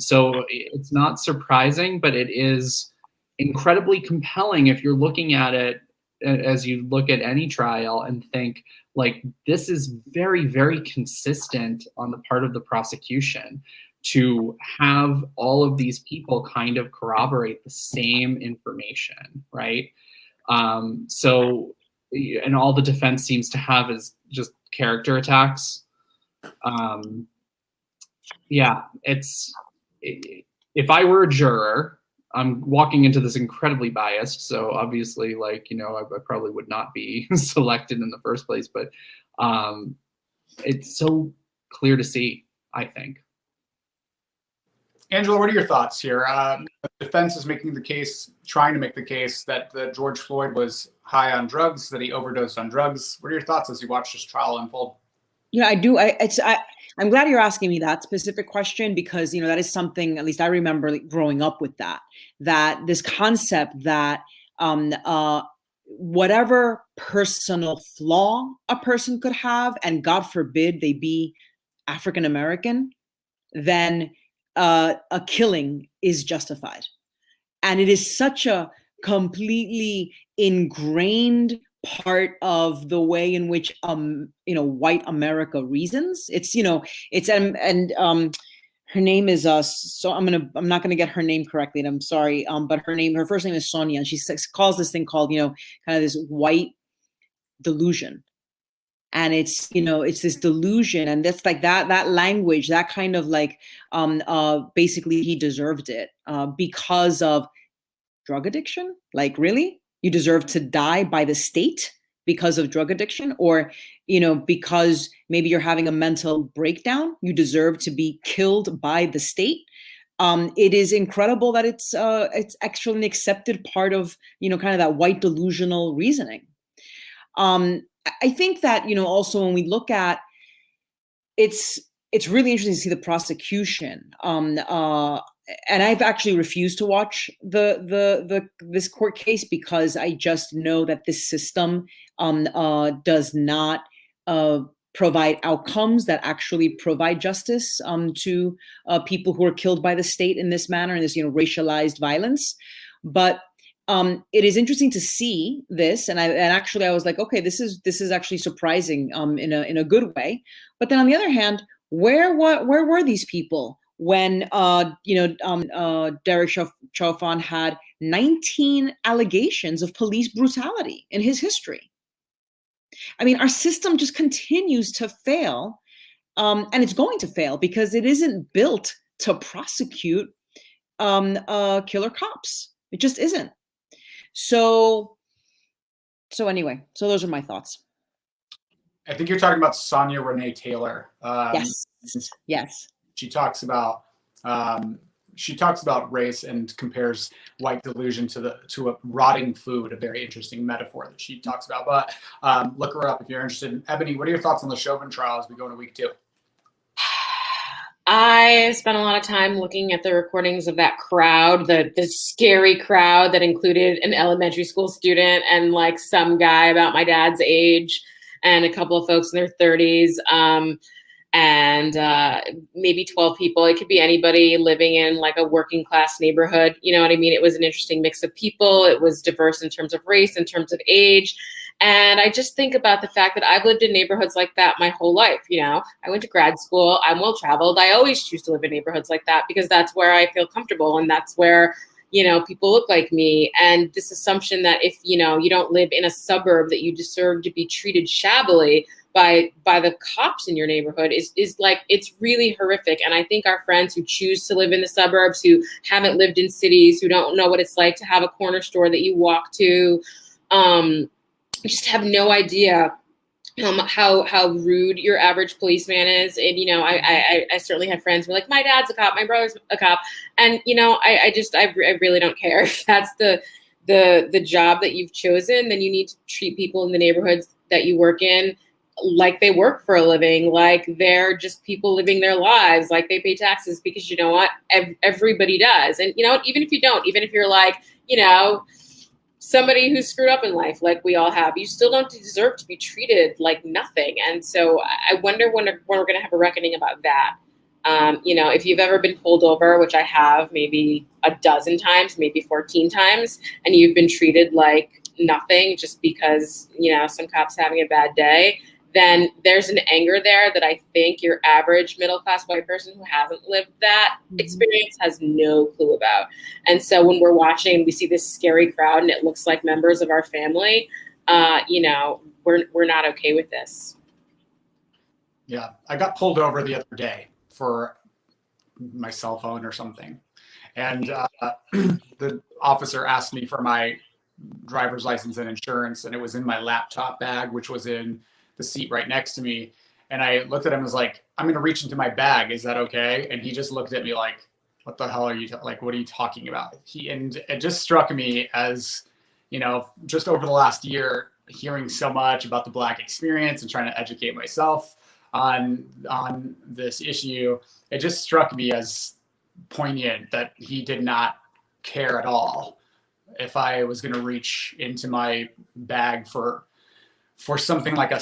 So it's not surprising, but it is incredibly compelling if you're looking at it as you look at any trial and think, like, this is very, very consistent on the part of the prosecution to have all of these people kind of corroborate the same information, right? So, and all the defense seems to have is just character attacks. Yeah, if I were a juror, I'm walking into this incredibly biased, so obviously, like, you know, I probably would not be selected in the first place, but it's so clear to see, I think. Angela, what are your thoughts here? The defense is trying to make the case that George Floyd was high on drugs, that he overdosed on drugs. What are your thoughts as you watch this trial unfold? Yeah, I do. I'm glad you're asking me that specific question, because, you know, that is something, at least I remember growing up with that this concept that whatever personal flaw a person could have, and God forbid they be African American, then a killing is justified. And it is such a completely ingrained part of the way in which you know, white America reasons. It's, you know, it's her name is so I'm not gonna get her name correctly, and I'm sorry, but her first name is Sonia, and she calls this thing called, you know, kind of this white delusion. And it's, you know, it's this delusion, and that's like that language, that kind of like basically he deserved it because of drug addiction. Like, really? You deserve to die by the state because of drug addiction? Or, you know, because maybe you're having a mental breakdown, you deserve to be killed by the state? It is incredible that it's actually an accepted part of, you know, kind of that white delusional reasoning. I think that, you know, also when we look at it's really interesting to see the prosecution. And I've actually refused to watch this court case because I just know that this system does not provide outcomes that actually provide justice to people who are killed by the state in this manner, in this, you know, racialized violence. But it is interesting to see this, and actually I was like, okay, this is actually surprising in a good way. But then on the other hand, where were these people when Derek Chauvin had 19 allegations of police brutality in his history? I mean, our system just continues to fail, and it's going to fail because it isn't built to prosecute killer cops. It just isn't. So So anyway, so those are my thoughts. I think you're talking about Sonia Renee Taylor. Yes. Yes. She talks about race and compares white delusion to a rotting food, a very interesting metaphor that she talks about. But look her up if you're interested. Ebony, what are your thoughts on the Chauvin trial as we go into week 2? I spent a lot of time looking at the recordings of that crowd, the scary crowd that included an elementary school student and like some guy about my dad's age and a couple of folks in their 30s. And maybe 12 people. It could be anybody living in like a working class neighborhood. You know what I mean? It was an interesting mix of people. It was diverse in terms of race, in terms of age. And I just think about the fact that I've lived in neighborhoods like that my whole life. You know, I went to grad school. I'm well traveled. I always choose to live in neighborhoods like that because that's where I feel comfortable and that's where, you know, people look like me. And this assumption that if, you know, you don't live in a suburb that you deserve to be treated shabbily by the cops in your neighborhood is like, it's really horrific. And I think our friends who choose to live in the suburbs, who haven't lived in cities, who don't know what it's like to have a corner store that you walk to, just have no idea how rude your average policeman is. And, you know, I certainly have friends who are like, my dad's a cop, my brother's a cop. And, you know, I really don't care if that's the job that you've chosen. Then you need to treat people in the neighborhoods that you work in like they work for a living, like they're just people living their lives, like they pay taxes, because you know what? Everybody does. And you know what? Even if you don't, even if you're like, you know, somebody who's screwed up in life, like we all have, you still don't deserve to be treated like nothing. And so I wonder when we're going to have a reckoning about that. You know, if you've ever been pulled over, which I have maybe a dozen times, maybe 14 times, and you've been treated like nothing just because, you know, some cop's having a bad day, then there's an anger there that I think your average middle-class white person who hasn't lived that experience has no clue about. And so when we're watching, we see this scary crowd and it looks like members of our family, you know, we're not okay with this. Yeah, I got pulled over the other day for my cell phone or something. And the officer asked me for my driver's license and insurance, and it was in my laptop bag, which was in the seat right next to me. And I looked at him and was like, I'm going to reach into my bag. Is that okay? And he just looked at me like, what the hell are you, like, what are you talking about? And it just struck me as, you know, just over the last year, hearing so much about the Black experience and trying to educate myself on this issue, it just struck me as poignant that he did not care at all if I was going to reach into my bag for something like a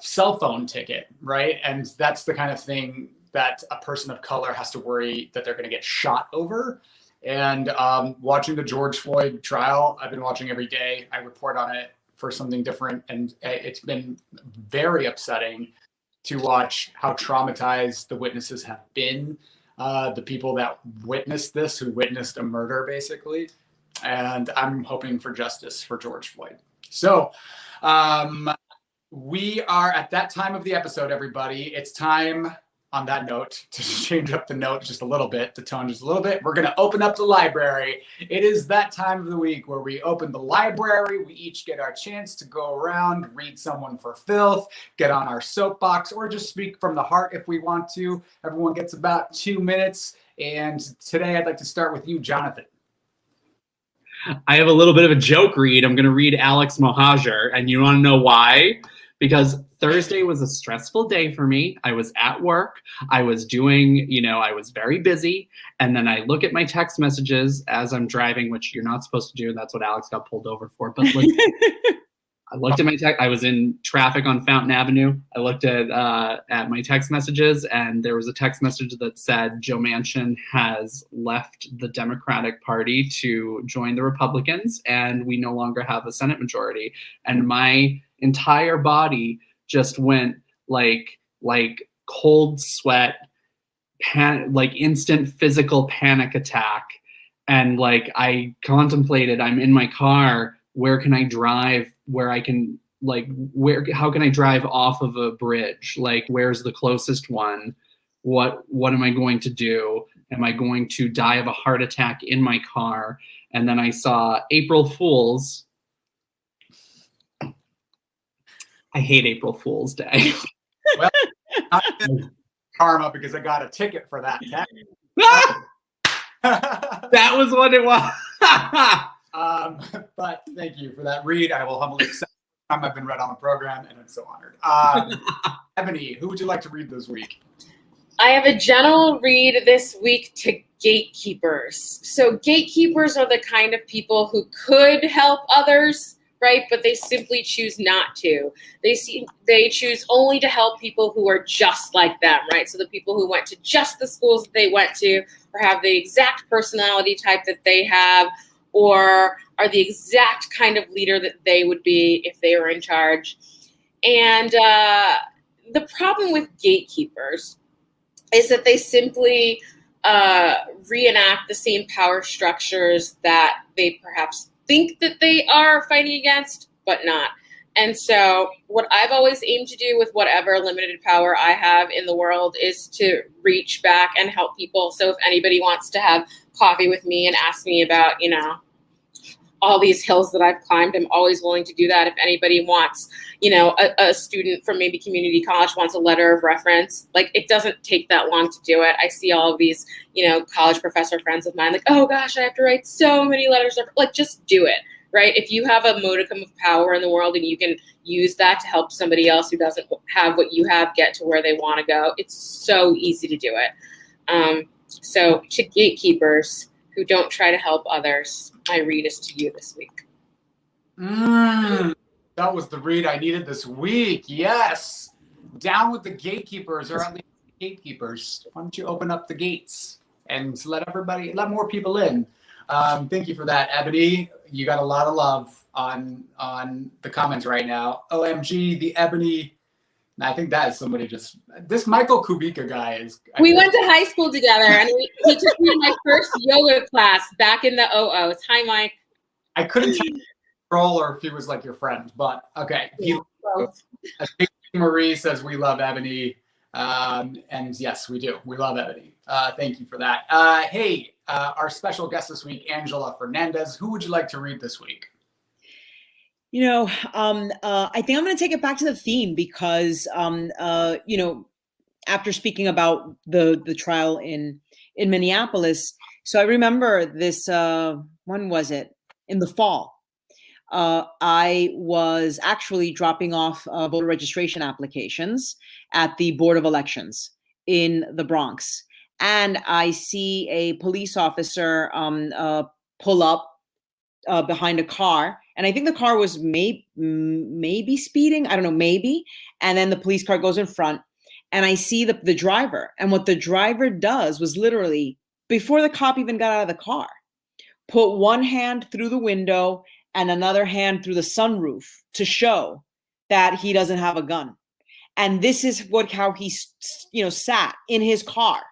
cell phone ticket, right? And that's the kind of thing that a person of color has to worry that they're going to get shot over. And watching the George Floyd trial, I've been watching every day. I report on it for something different. And it's been very upsetting to watch how traumatized the witnesses have been, the people that witnessed this, who witnessed a murder, basically. And I'm hoping for justice for George Floyd. So we are at that time of the episode, everybody. It's time, on that note, to change up the note just a little bit, the tone just a little bit. We're going to open up the library. It is that time of the week where we open the library. We each get our chance to go around, read someone for filth, get on our soapbox, or just speak from the heart if we want to. Everyone gets about 2 minutes. And today I'd like to start with you, Jonathan. I have a little bit of a joke read. I'm going to read Alex Mohajer, and you want to know why? Because Thursday was a stressful day for me. I was at work. I was doing, you know, I was very busy. And then I look at my text messages as I'm driving, which you're not supposed to do. That's what Alex got pulled over for. But I looked at my text. I was in traffic on Fountain Avenue. I looked at my text messages, and there was a text message that said Joe Manchin has left the Democratic Party to join the Republicans, and we no longer have a Senate majority. And my entire body just went like cold sweat, like instant physical panic attack. And like I contemplated, I'm in my car, where can I drive where I can, like, how can I drive off of a bridge? Like, where's the closest one? What am I going to do? Am I going to die of a heart attack in my car? And then I saw April Fools I hate April Fool's Day. Well, not karma because I got a ticket for that. That was what it was. But thank you for that read. I will humbly accept the time I've been read on the program, and I'm so honored. Ebony, who would you like to read this week? I have a general read this week to gatekeepers. So gatekeepers are the kind of people who could help others, right? But they simply choose not to. They choose only to help people who are just like them, right? So the people who went to just the schools that they went to, or have the exact personality type that they have, or are the exact kind of leader that they would be if they were in charge. And the problem with gatekeepers is that they simply reenact the same power structures that they perhaps think that they are fighting against, but not. And so what I've always aimed to do with whatever limited power I have in the world is to reach back and help people. So if anybody wants to have coffee with me and ask me about, all these hills that I've climbed, I'm always willing to do that. If anybody wants, a student from maybe community college wants a letter of reference, like it doesn't take that long to do it. I see all of these, college professor friends of mine, like, oh gosh, I have to write so many letters of, like, just do it, right? If you have a modicum of power in the world and you can use that to help somebody else who doesn't have what you have get to where they want to go, it's so easy to do it. So to gatekeepers who don't try to help others, my read is to you this week. That was the read I needed this week. Yes. Down with the gatekeepers, or at least the gatekeepers. Why don't you open up the gates and let more people in? Thank you for that, Ebony. You got a lot of love on the comments right now. OMG, the Ebony. I think that is somebody this Michael Kubica guy is. We went to high school together, and he took me in my first yoga class back in the 00s. Hi, Mike. I couldn't tell or if he was like your friend, but okay. Marie says we love Ebony, and yes, we do. We love Ebony. Thank you for that. Hey, our special guest this week, Angela Fernandez. Who would you like to read this week? I think I'm going to take it back to the theme because, after speaking about the trial in Minneapolis, so I remember this. When was it? In the fall. I was actually dropping off voter registration applications at the Board of Elections in the Bronx, and I see a police officer pull up behind a car. And I think the car was maybe speeding. I don't know, maybe. And then the police car goes in front, and I see the driver. And what the driver does was literally, before the cop even got out of the car, put one hand through the window and another hand through the sunroof to show that he doesn't have a gun. And this is how he, sat in his car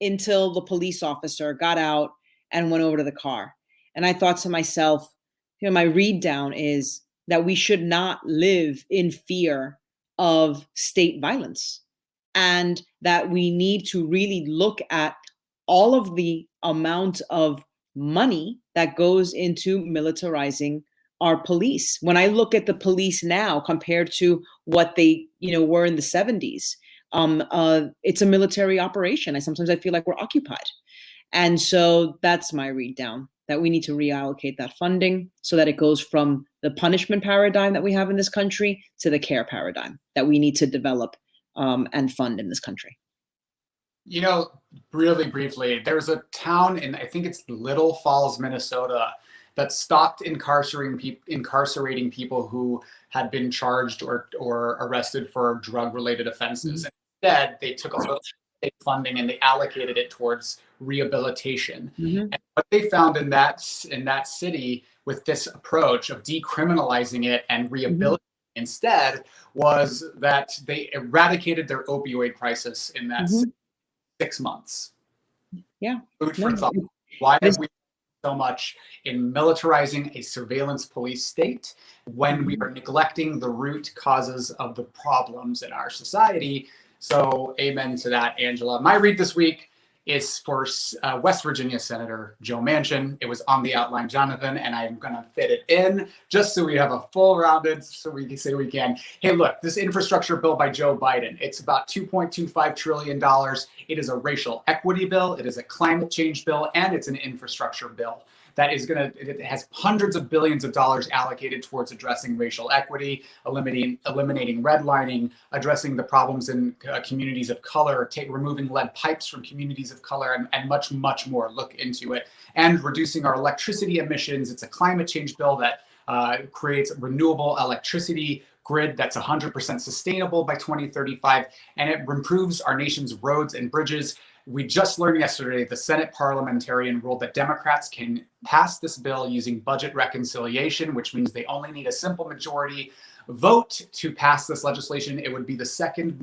until the police officer got out and went over to the car. And I thought to myself, my read down is that we should not live in fear of state violence, and that we need to really look at all of the amount of money that goes into militarizing our police. When I look at the police now compared to what they, were in the 70s, it's a military operation. Sometimes I feel like we're occupied. And so that's my read down, that we need to reallocate that funding so that it goes from the punishment paradigm that we have in this country to the care paradigm that we need to develop and fund in this country. Really briefly, there's a town in, I think it's Little Falls, Minnesota, that stopped incarcerating people who had been charged or arrested for drug-related offenses. Mm-hmm. Instead, they took a little state funding and they allocated it towards rehabilitation. Mm-hmm. And what they found in that city with this approach of decriminalizing it and rehabilitating mm-hmm. instead was that they eradicated their opioid crisis in that mm-hmm. 6 months. Yeah. Food for thought. Why have we so much in militarizing a surveillance police state when we are neglecting the root causes of the problems in our society? So amen to that, Angela. My read this week is for West Virginia Senator Joe Manchin. It was on the outline, Jonathan, and I'm going to fit it in just so we have a full rounded, so we can say we can. Hey, look, this infrastructure bill by Joe Biden, it's about $2.25 trillion. It is a racial equity bill. It is a climate change bill, and it's an infrastructure bill. That is it has hundreds of billions of dollars allocated towards addressing racial equity, eliminating redlining, addressing the problems in communities of color, removing lead pipes from communities of color, and much, much more. Look into it. And reducing our electricity emissions. It's a climate change bill that creates a renewable electricity grid that's 100% sustainable by 2035, and it improves our nation's roads and bridges. We just learned yesterday the Senate parliamentarian ruled that Democrats can pass this bill using budget reconciliation, which means they only need a simple majority vote to pass this legislation. It would be the second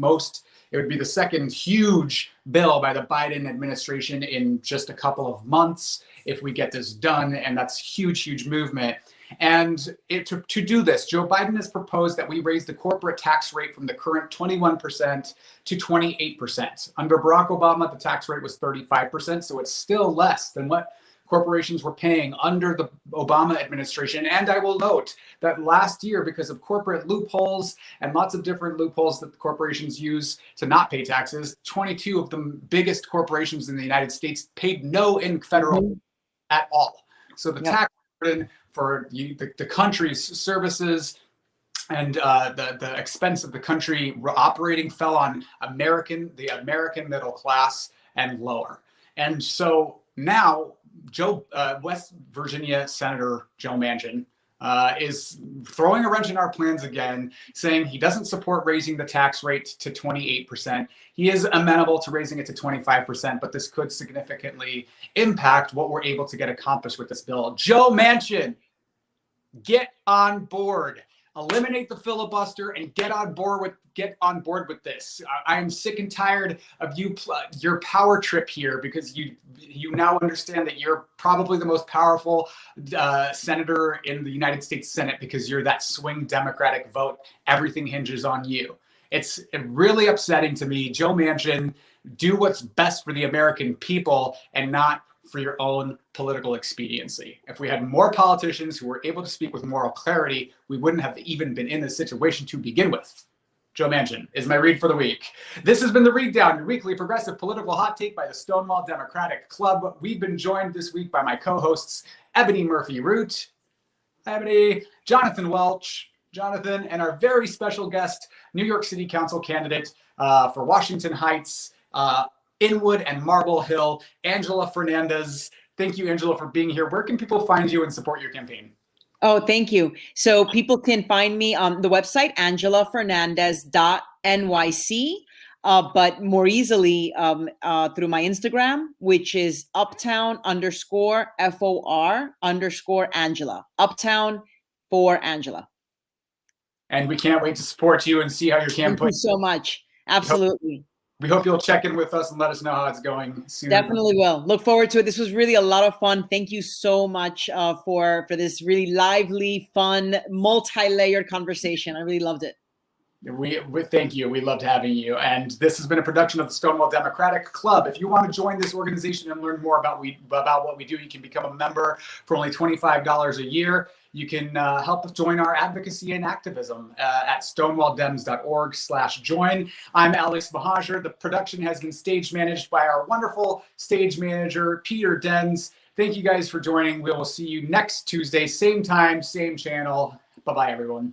huge bill by the Biden administration in just a couple of months if we get this done, and that's huge, huge movement. And to do this, Joe Biden has proposed that we raise the corporate tax rate from the current 21% to 28%. Under Barack Obama, the tax rate was 35%, so it's still less than what corporations were paying under the Obama administration. And I will note that last year, because of corporate loopholes and lots of different loopholes that corporations use to not pay taxes, 22 of the biggest corporations in the United States paid no federal at all. So the tax burden for the country's services and the expense of the country operating fell on the American middle class and lower. And so now West Virginia Senator Joe Manchin is throwing a wrench in our plans again, saying he doesn't support raising the tax rate to 28%. He is amenable to raising it to 25%, but this could significantly impact what we're able to get accomplished with this bill. Joe Manchin, get on board. Eliminate the filibuster and get on board with this. I am sick and tired of your power trip here, because you now understand that you're probably the most powerful senator in the United States Senate because you're that swing Democratic vote. Everything hinges on you. It's really upsetting to me. Joe Manchin, do what's best for the American people and not for your own political expediency. If we had more politicians who were able to speak with moral clarity, we wouldn't have even been in this situation to begin with. Joe Manchin is my read for the week. This has been The Read Down, your weekly progressive political hot take by the Stonewall Democratic Club. We've been joined this week by my co-hosts, Ebony Murphy-Root, Ebony, Jonathan Welch, Jonathan, and our very special guest, New York City Council candidate for Washington Heights, Inwood and Marble Hill, Angela Fernandez. Thank you, Angela, for being here. Where can people find you and support your campaign? Oh, thank you. So people can find me on the website, angelafernandez.nyc, but more easily through my Instagram, which is uptown_FOR_Angela. Uptown for Angela. And we can't wait to support you and see how your campaign. Thank you so much. Absolutely. We hope you'll check in with us and let us know how it's going soon. Definitely will. Look forward to it. This was really a lot of fun. Thank you so much for this really lively, fun, multi-layered conversation. I really loved it. We thank you. We loved having you. And this has been a production of the Stonewall Democratic Club. If you want to join this organization and learn more about what we do, you can become a member for only $25 a year. You can help join our advocacy and activism at stonewalldems.org/join. I'm Alex Mahajer. The production has been stage managed by our wonderful stage manager, Peter Denz. Thank you guys for joining. We will see you next Tuesday, same time, same channel. Bye-bye, everyone.